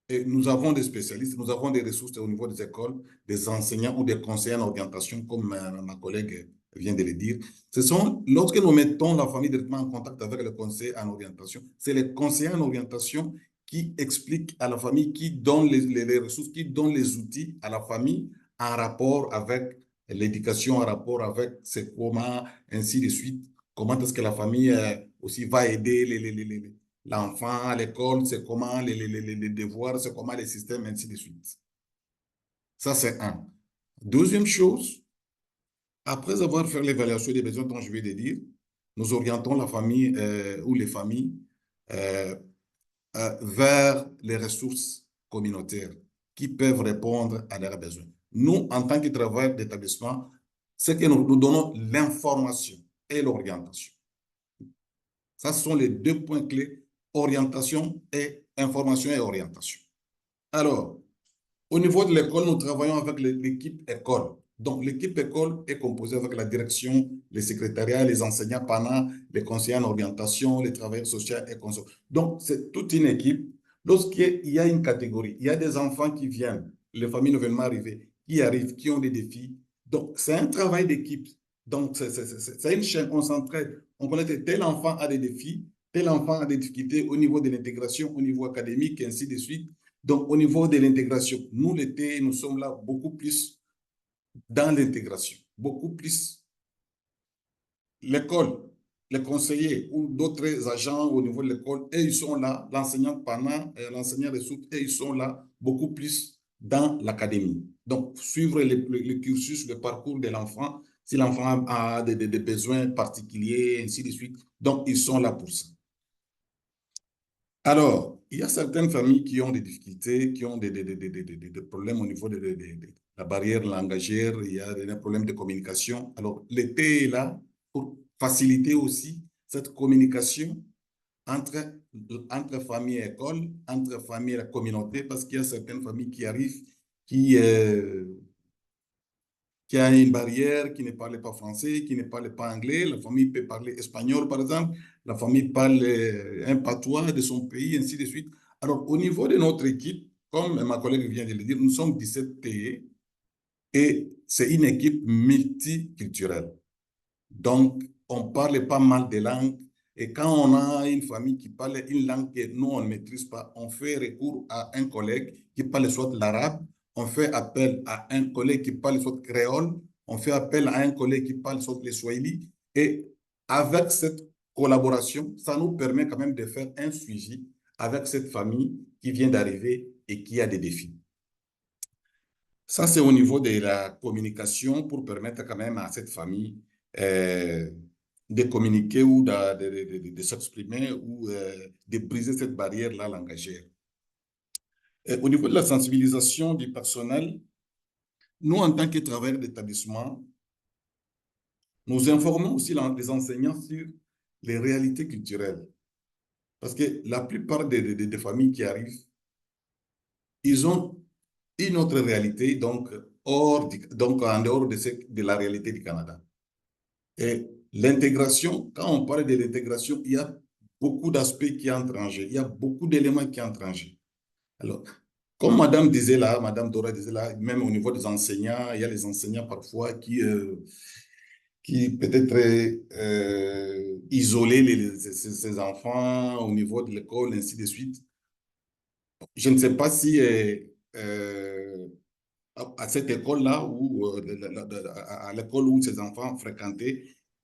[SPEAKER 3] Et nous avons des spécialistes, nous avons des ressources au niveau des écoles, des enseignants ou des conseillers en orientation, comme ma collègue vient de le dire. Lorsque nous mettons la famille directement en contact avec le conseiller en orientation, c'est les conseillers en orientation qui expliquent à la famille, qui donnent les ressources, qui donnent les outils à la famille en rapport avec l'éducation, en rapport avec c'est comment, ainsi de suite, comment est-ce que la famille aussi va aider l'enfant à l'école, c'est comment les devoirs, c'est comment les systèmes, ainsi de suite. Ça, c'est un. Deuxième chose, après avoir fait l'évaluation des besoins dont je viens de dire, nous orientons la famille ou les familles vers les ressources communautaires qui peuvent répondre à leurs besoins. Nous, en tant que travailleurs d'établissement, c'est que nous donnons l'information et l'orientation. Ça, ce sont les deux points clés, orientation et information et orientation. Alors, au niveau de l'école, nous travaillons avec l'équipe école. Donc, l'équipe école est composée avec la direction, les secrétariats, les enseignants pendant, les conseillers en orientation, les travailleurs sociaux et consorts. Donc, c'est toute une équipe. Lorsqu'il y a une catégorie, il y a des enfants qui viennent, les familles nouvellement arrivées, qui arrivent, qui ont des défis. Donc, c'est un travail d'équipe. Donc, c'est une chaîne, on s'entraide. On connaît que tel enfant a des défis, tel enfant a des difficultés au niveau de l'intégration, au niveau académique, et ainsi de suite. Donc, au niveau de l'intégration, nous, l'été, nous sommes là beaucoup plus dans l'intégration, beaucoup plus l'école, les conseillers ou d'autres agents au niveau de l'école, et ils sont là, l'enseignant pendant, l'enseignant ressources, et ils sont là beaucoup plus dans l'académie. Donc, suivre le cursus, le parcours de l'enfant, si l'enfant a des besoins particuliers, ainsi de suite. Donc, ils sont là pour ça. Alors, il y a certaines familles qui ont des difficultés, qui ont des problèmes au niveau de la barrière langagière, il y a des problèmes de communication. Alors, l'été est là pour faciliter aussi cette communication entre famille et école, entre famille et la communauté, parce qu'il y a certaines familles qui arrivent, qui a une barrière, qui ne parle pas français, qui ne parle pas anglais. La famille peut parler espagnol, par exemple. La famille parle un patois de son pays, ainsi de suite. Alors, au niveau de notre équipe, comme ma collègue vient de le dire, nous sommes 17 TE et c'est une équipe multiculturelle. Donc, on parle pas mal de langues. Et quand on a une famille qui parle une langue que nous, on ne maîtrise pas, on fait recours à un collègue qui parle soit l'arabe, on fait appel à un collègue qui parle soit créole, on fait appel à un collègue qui parle soit le swahili. Et avec cette collaboration, ça nous permet quand même de faire un suivi avec cette famille qui vient d'arriver et qui a des défis. Ça, c'est au niveau de la communication pour permettre quand même à cette famille de communiquer ou de s'exprimer ou de briser cette barrière-là langagière. Au niveau de la sensibilisation du personnel, nous, en tant que travailleurs d'établissement, nous informons aussi les enseignants sur les réalités culturelles. Parce que la plupart des familles qui arrivent, ils ont une autre réalité. Donc, donc en dehors de la réalité du Canada. Et l'intégration, quand on parle de l'intégration, il y a beaucoup d'aspects qui entrent en jeu, il y a beaucoup d'éléments qui entrent en jeu. Alors, comme Madame disait là, Madame Dora disait là, même au niveau des enseignants, il y a les enseignants parfois qui peut-être isoler ces enfants au niveau de l'école, ainsi de suite. Je ne sais pas si à cette école-là, ou à l'école où ces enfants fréquentaient,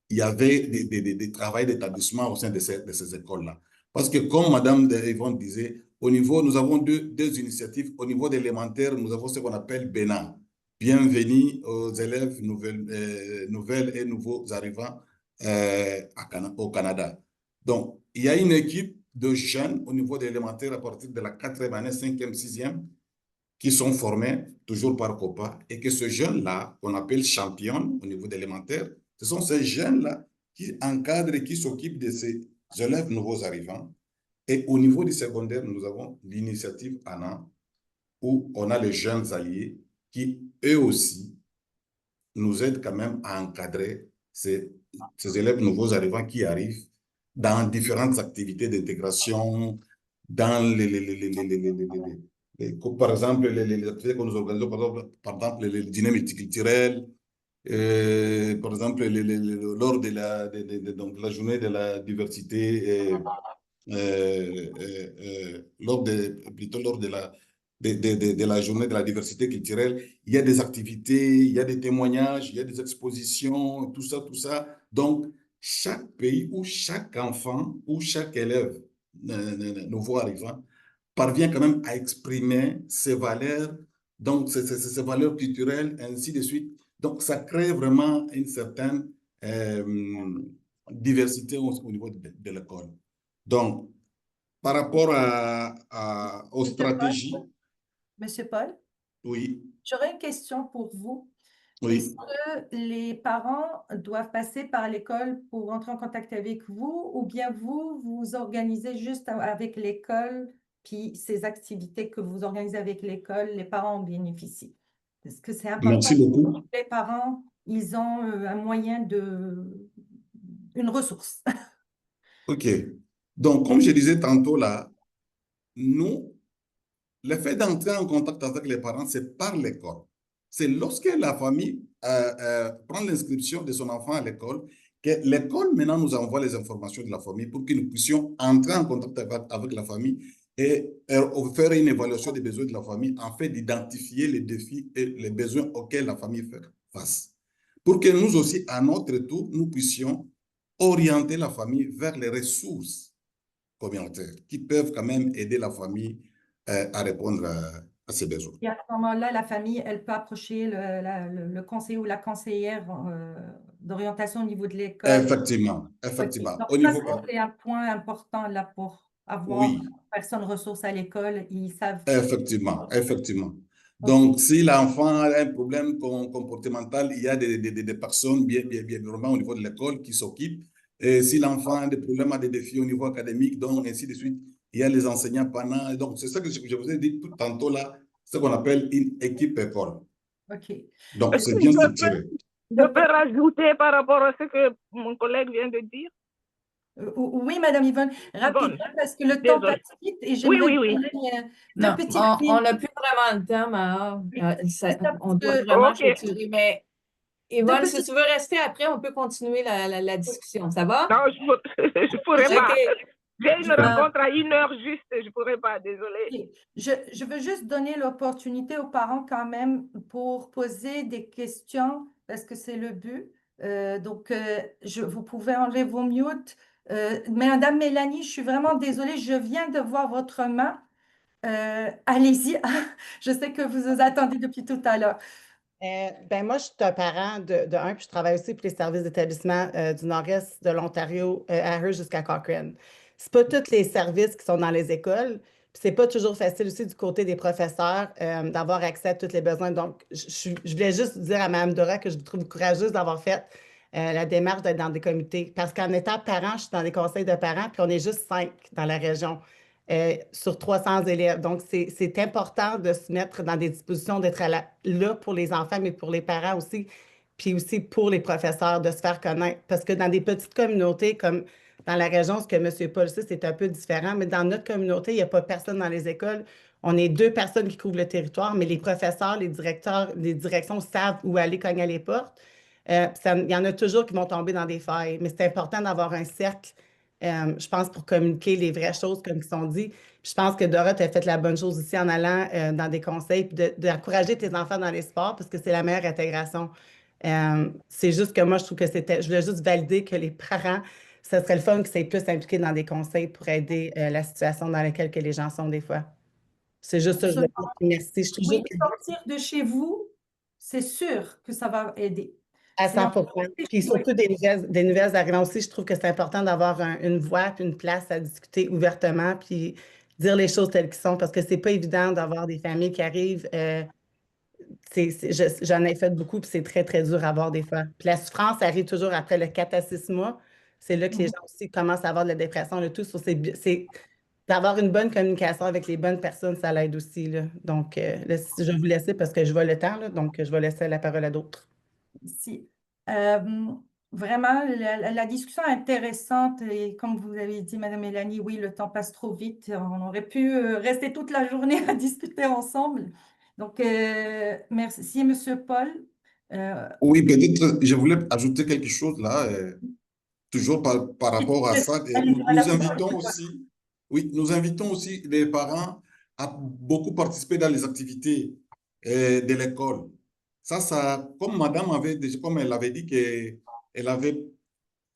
[SPEAKER 3] il y avait des travails d'établissement au sein de ces écoles-là. Parce que comme Madame Yvonne disait, au niveau, nous avons deux initiatives. Au niveau d'élémentaire, nous avons ce qu'on appelle BENA. Bienvenue aux élèves nouvelles et nouveaux arrivants au Canada. Donc, il y a une équipe de jeunes au niveau de l'élémentaire à partir de la 4e année, 5e, 6e, qui sont formés toujours par COPA et que ce jeune-là, qu'on appelle championne au niveau d'élémentaire, ce sont ces jeunes-là qui encadrent et qui s'occupent de ces élèves nouveaux arrivants. Et au niveau du secondaire, nous avons l'initiative ANA, où on a les jeunes alliés qui, eux aussi, nous aident quand même à encadrer ces élèves nouveaux arrivants qui arrivent dans différentes activités d'intégration, dans par exemple, les activités que nous organisons, par exemple les dîners multiculturels, par exemple, lors de donc, la journée de la diversité, plutôt lors de la journée de la diversité culturelle, il y a des activités, il y a des témoignages, il y a des expositions, tout ça, tout ça. Donc, chaque pays ou chaque enfant ou chaque élève nouveau arrivant parvient quand même à exprimer ses valeurs, donc ses valeurs culturelles, ainsi de suite. Donc, ça crée vraiment une certaine diversité au niveau de l'école. Donc, par rapport aux stratégies,
[SPEAKER 1] Monsieur Paul,
[SPEAKER 3] oui,
[SPEAKER 1] j'aurais une question pour vous. Est-ce
[SPEAKER 3] oui.
[SPEAKER 1] que les parents doivent passer par l'école pour entrer en contact avec vous ou bien vous, vous organisez juste avec l'école, puis ces activités que vous organisez avec l'école, les parents en bénéficient? Est-ce que c'est important
[SPEAKER 3] Merci beaucoup.
[SPEAKER 1] pour les parents, ils ont un moyen une ressource?
[SPEAKER 3] OK. Donc, comme je disais tantôt là, nous, le fait d'entrer en contact avec les parents, c'est par l'école. C'est lorsque la famille prend l'inscription de son enfant à l'école que l'école maintenant nous envoie les informations de la famille pour que nous puissions entrer en contact avec la famille et faire une évaluation des besoins de la famille afin d'identifier les défis et les besoins auxquels la famille fait face. Pour que nous aussi, à notre tour, nous puissions orienter la famille vers les ressources communautaires qui peuvent quand même aider la famille à répondre à ses besoins.
[SPEAKER 1] Et à ce moment-là, la famille, elle peut approcher le conseiller ou la conseillère d'orientation au niveau de l'école.
[SPEAKER 3] Effectivement,
[SPEAKER 1] Ok.
[SPEAKER 3] effectivement.
[SPEAKER 1] Donc,
[SPEAKER 3] Au
[SPEAKER 1] ça,
[SPEAKER 3] niveau,
[SPEAKER 1] c'est un point important là pour avoir
[SPEAKER 3] oui,
[SPEAKER 1] personne ressource à l'école. Ils savent.
[SPEAKER 3] effectivement, effectivement.
[SPEAKER 1] Ok.
[SPEAKER 3] Donc, si l'enfant a un problème comportemental, il y a des personnes bien vraiment au niveau de l'école qui s'occupent. Et si l'enfant a des problèmes, a des défis au niveau académique, donc ainsi de suite, il y a les enseignants pendant. Donc, c'est ça que je vous ai dit tout tantôt là, ce qu'on appelle une équipe école.
[SPEAKER 1] OK.
[SPEAKER 3] Donc, c'est bien structuré.
[SPEAKER 4] Je peux rajouter par rapport à ce que mon collègue vient de dire?
[SPEAKER 1] Oui, Madame Yvonne, rapidement, parce que le temps
[SPEAKER 4] Désolée.
[SPEAKER 1] passe vite et j'aimerais
[SPEAKER 4] Oui.
[SPEAKER 1] donner
[SPEAKER 5] Non,
[SPEAKER 1] deux petits
[SPEAKER 5] on n'a plus vraiment le temps, Maha. On doit vraiment
[SPEAKER 4] Ok.
[SPEAKER 5] clôturer. Mais Yvonne, si
[SPEAKER 1] petits-
[SPEAKER 5] tu veux rester après, on peut continuer la discussion. Ça va?
[SPEAKER 4] Non, je pourrais pas.
[SPEAKER 5] OK.
[SPEAKER 4] J'ai une rencontre à 1h juste, je pourrais pas, désolée.
[SPEAKER 1] Je veux juste donner l'opportunité aux parents quand même pour poser des questions parce que c'est le but. Donc, vous pouvez enlever vos mutes. Madame Mélanie, je suis vraiment désolée, je viens de voir votre main. Allez-y, je sais que vous vous attendez depuis tout à l'heure.
[SPEAKER 6] Ben moi, je suis un parent de un, puis je travaille aussi pour les services d'établissement du nord-est de l'Ontario, à Hearst jusqu'à Cochrane. C'est pas tous les services qui sont dans les écoles, puis c'est pas toujours facile aussi du côté des professeurs d'avoir accès à tous les besoins. Donc, je voulais juste dire à Mme Dora que je vous trouve courageuse d'avoir fait la démarche d'être dans des comités. Parce qu'en étant parent, je suis dans des conseils de parents, puis on est juste 5 dans la région. sur 300 élèves. Donc, c'est important de se mettre dans des dispositions d'être là pour les enfants, mais pour les parents aussi, puis aussi pour les professeurs, de se faire connaître. Parce que dans des petites communautés, comme dans la région, ce que M. Paul sait, c'est un peu différent, mais dans notre communauté, il n'y a pas personne dans les écoles. On est 2 personnes qui couvrent le territoire, mais les professeurs, les directeurs, les directions savent où aller cogner à les portes. Il y en a toujours qui vont tomber dans des failles, mais c'est important d'avoir un cercle, je pense, pour communiquer les vraies choses comme ils sont dit. Puis je pense que Dora, tu as fait la bonne chose ici en allant dans des conseils, puis d'encourager tes enfants dans les sports parce que c'est la meilleure intégration. C'est juste que moi, je trouve que je voulais juste valider que les parents, ce serait le fun qu'ils soient plus impliqués dans des conseils pour aider la situation dans laquelle que les gens sont des fois. C'est juste ça, je voulais
[SPEAKER 1] Absolument.
[SPEAKER 6] dire. Merci. Je trouve
[SPEAKER 1] Oui,
[SPEAKER 6] juste
[SPEAKER 1] sortir de chez vous, c'est sûr que ça va aider.
[SPEAKER 6] à
[SPEAKER 1] C'est en
[SPEAKER 6] 100%. Puis
[SPEAKER 1] oui.
[SPEAKER 6] surtout des nouvelles arrivants aussi, je trouve que c'est important d'avoir une voix puis une place à discuter ouvertement puis dire les choses telles qu'elles sont parce que c'est pas évident d'avoir des familles qui arrivent. J'en ai fait beaucoup puis c'est très, très dur à voir des fois. Puis la souffrance arrive toujours après le 4 à 6 mois. C'est là que les
[SPEAKER 1] Mhm.
[SPEAKER 6] gens aussi commencent à avoir de la dépression, le tout. C'est d'avoir une bonne communication avec les bonnes personnes, ça l'aide aussi, là. Donc, là, je vais vous laisser parce que je vois le temps, là, donc je vais laisser la parole à d'autres.
[SPEAKER 1] Si. Euh, Vraiment, la discussion est intéressante et comme vous avez dit, Madame Mélanie, oui, le temps passe trop vite. On aurait pu rester toute la journée à discuter ensemble. Donc, merci, Monsieur Paul.
[SPEAKER 3] Oui, peut-être, je voulais ajouter quelque chose là, toujours par rapport à ça. Et
[SPEAKER 1] Allez,
[SPEAKER 3] nous
[SPEAKER 1] Madame
[SPEAKER 3] invitons
[SPEAKER 1] Paul.
[SPEAKER 3] aussi, oui, nous invitons aussi les parents à beaucoup participer dans les activités de l'école. Comme Madame avait déjà, comme elle avait dit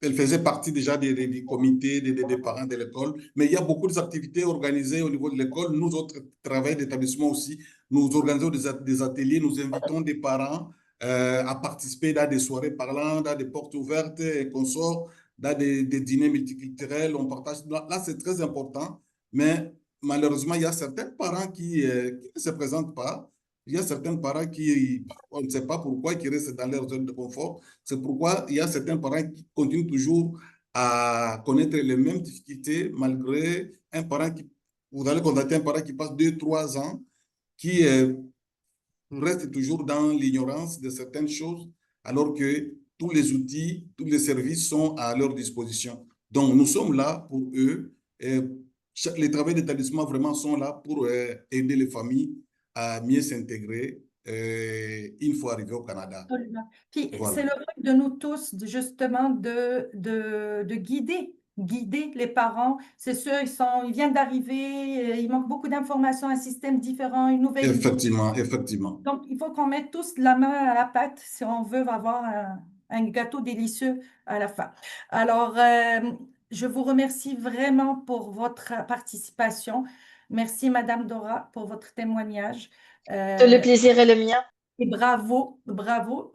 [SPEAKER 3] elle faisait partie déjà des comités des parents de l'école, mais il y a beaucoup d'activités organisées au niveau de l'école. Nous autres, travail d'établissement aussi, nous organisons des ateliers, nous invitons des parents à participer dans des soirées parlantes, dans des portes ouvertes et consorts, dans des dîners multiculturels. On partage. Là, c'est très important, mais malheureusement, il y a certains parents qui ne se présentent pas. Il y a certains parents qui, on ne sait pas pourquoi, qui restent dans leur zone de confort. C'est pourquoi il y a certains parents qui continuent toujours à connaître les mêmes difficultés malgré un parent qui, vous allez contacter un parent qui passe 2, 3 ans, qui reste toujours dans l'ignorance de certaines choses, alors que tous les outils, tous les services sont à leur disposition. Donc, nous sommes là pour eux. Et les travaux d'établissement vraiment sont là pour aider les familles à mieux s'intégrer une fois arrivés au Canada.
[SPEAKER 1] Absolument. Puis
[SPEAKER 3] Voilà.
[SPEAKER 1] c'est le rôle de nous tous, justement, de guider les parents. C'est sûr, ils viennent d'arriver, il manque beaucoup d'informations, un système différent, une nouvelle vie.
[SPEAKER 3] Effectivement, effectivement.
[SPEAKER 1] Donc, il faut qu'on mette tous la main à la pâte si on veut avoir un gâteau délicieux à la fin. Alors, je vous remercie vraiment pour votre participation. Merci, Madame Dora, pour votre témoignage.
[SPEAKER 2] Le
[SPEAKER 1] Euh,
[SPEAKER 2] plaisir est le mien.
[SPEAKER 1] et bravo, bravo.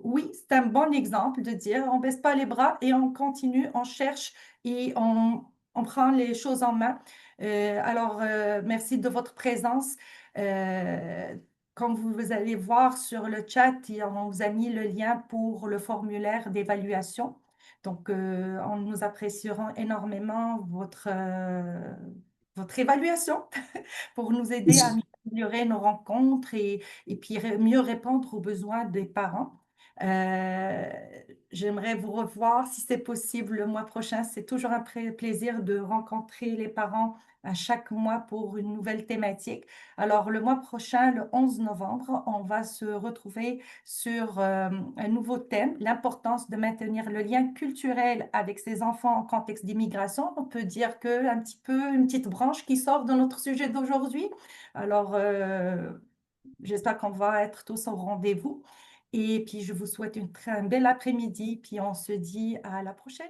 [SPEAKER 1] Oui, c'est un bon exemple de dire on baisse pas les bras et on continue, on cherche et on prend les choses en main. Merci de votre présence. Euh, Comme vous allez voir sur le chat, on vous a mis le lien pour le formulaire d'évaluation. Donc, nous apprécierons énormément votre évaluation pour nous aider à améliorer nos rencontres et puis mieux répondre aux besoins des parents. Euh, J'aimerais vous revoir si c'est possible le mois prochain. C'est toujours un plaisir de rencontrer les parents à chaque mois pour une nouvelle thématique. Alors, le mois prochain, le 11 novembre, on va se retrouver sur un nouveau thème, l'importance de maintenir le lien culturel avec ses enfants en contexte d'immigration. On peut dire que un petit peu une petite branche qui sort de notre sujet d'aujourd'hui. Alors, j'espère qu'on va être tous au rendez-vous. Et puis, je vous souhaite un bel après-midi, puis on se dit à la prochaine.